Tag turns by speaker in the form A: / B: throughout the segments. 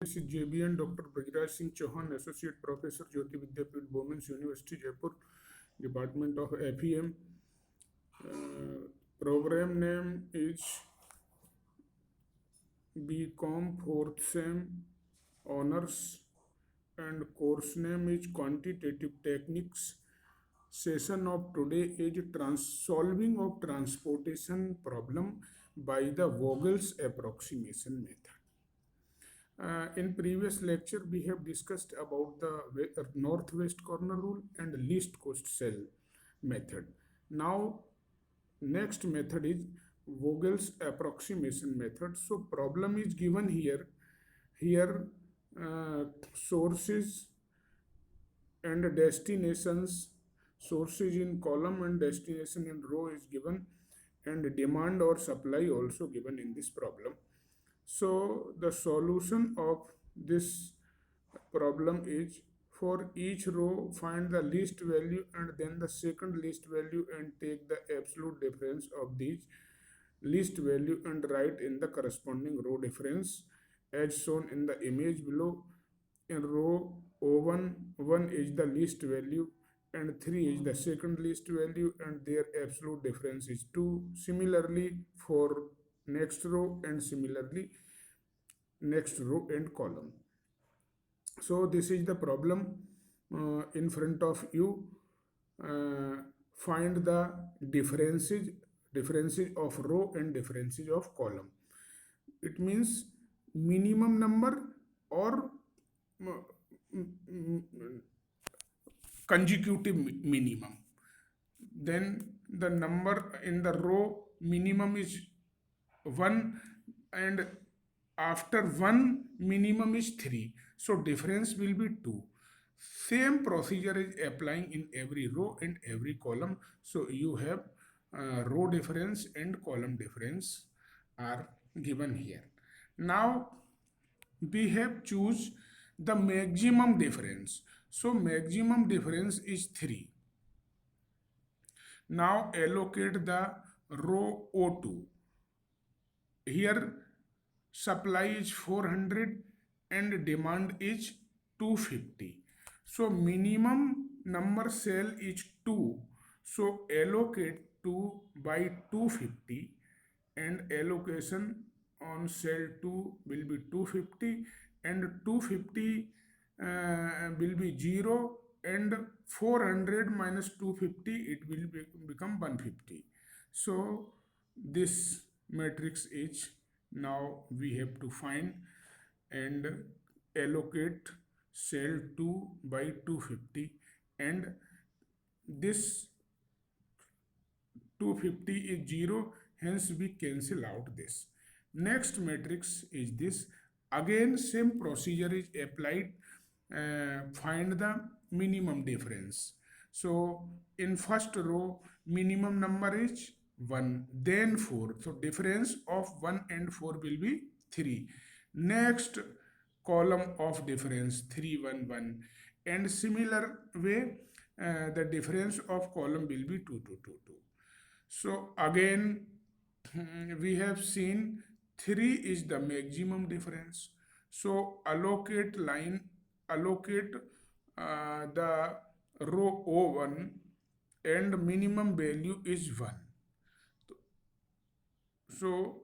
A: Is JBN Dr. Brajraj Singh Chauhan, Associate Professor, Jyoti Vidyapeeth, Women's University, Jaipur, Department of FEM. Program name is BCom 4th Sem Honors, and course name is Quantitative Techniques. Session of today is solving of transportation problem by the Vogel's approximation method. In previous lecture, we have discussed about the northwest corner rule and least cost cell method. Now, next method is Vogel's approximation method. So, problem is given here. Here, sources and destinations, sources in column and destination in row is given, and demand or supply also given in this problem. So the solution of this problem is, for each row find the least value and then the second least value and take the absolute difference of these least value and write in the corresponding row difference as shown in the image below. In row O1, 1 is the least value and 3 is the second least value and their absolute difference is 2. Similarly for next row and similarly next row and column. So this is the problem in front of you. Find the differences of row and differences of column. It means minimum number or consecutive minimum. Then the number in the row minimum is 1 and after 1 minimum is 3. So difference will be 2. Same procedure is applying in every row and every column. So you have row difference and column difference are given here. Now we have choose the maximum difference. So maximum difference is 3. Now allocate the row O2. Here supply is 400 and demand is 250. So minimum number cell is 2. So allocate 2 by 250 and allocation on cell 2 will be 250 and 250 will be 0 and 400 minus 250 it will become 150. So this matrix is now we have to find and allocate cell 2 by 250 and this 250 is 0, hence we cancel out this. Next matrix is this. Again same procedure is applied. Find the minimum difference. So in first row minimum number is 1, then 4. So difference of 1 and 4 will be 3. Next column of difference 3, 1, 1. And similar way the difference of column will be 2, 2, 2, 2. So again we have seen 3 is the maximum difference. So allocate the row O1 and minimum value is 1. So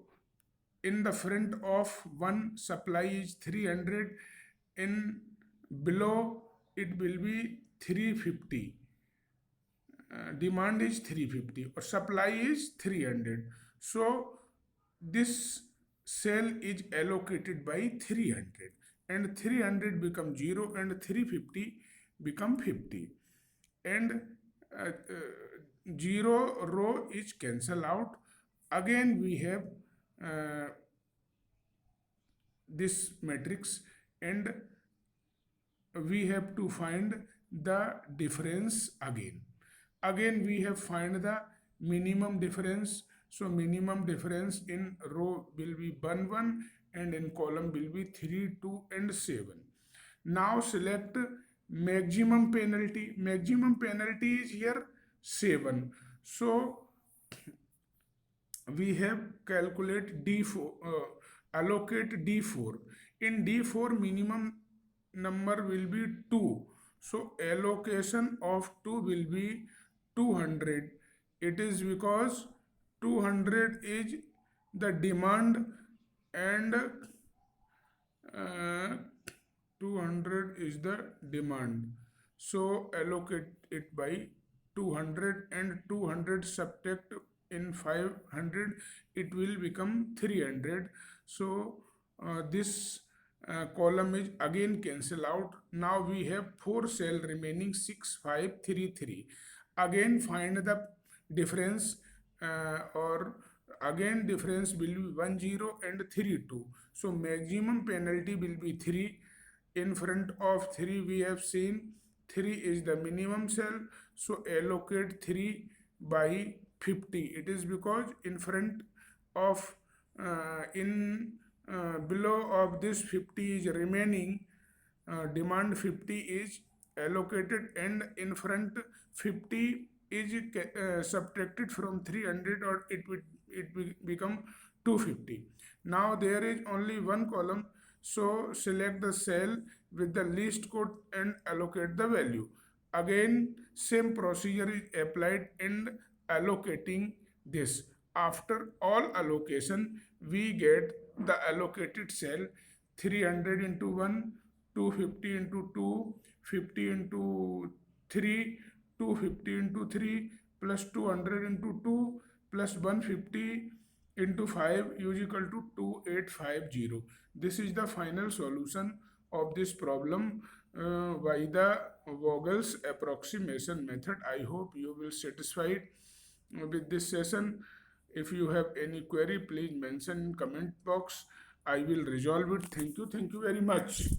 A: in the front of 1 supply is 300, in below it will be 350. Demand is 350 or supply is 300. So this cell is allocated by 300 and 300 become 0 and 350 become 50 and 0 row is cancel out. Again we have this matrix and we have to find the difference again. Again we have find the minimum difference. So minimum difference in row will be 1, 1 and in column will be 3, 2 and 7. Now select maximum penalty. Maximum penalty is here 7. So we have calculate D4, allocate D4. In D4, minimum number will be 2. So allocation of 2 will be 200. It is because 200 is the demand and 200 is the demand. So allocate it by 200 and 200 subtract in 500, it will become 300. So this column is again cancel out. Now we have 4 cell remaining 6533. Again find the difference or again difference will be 10 and 32. So maximum penalty will be 3. In front of 3 we have seen 3 is the minimum cell, so allocate 3 by 50. It is because in front of in below of this 50 is remaining, demand 50 is allocated, and in front 50 is subtracted from 300, or it will become 250. Now there is only one column, so select the cell with the least code and allocate the value. Again same procedure is applied in allocating this. After all allocation, we get the allocated cell 300 into 1, 250 into 2, 50 into 3, 250 into 3, plus 200 into 2, plus 150 into 5 is equal to 2850. This is the final solution of this problem by the Vogel's approximation method. I hope you will satisfied with this session. If you have any query, please mention in comment box. I will resolve it. Thank you. Thank you very much.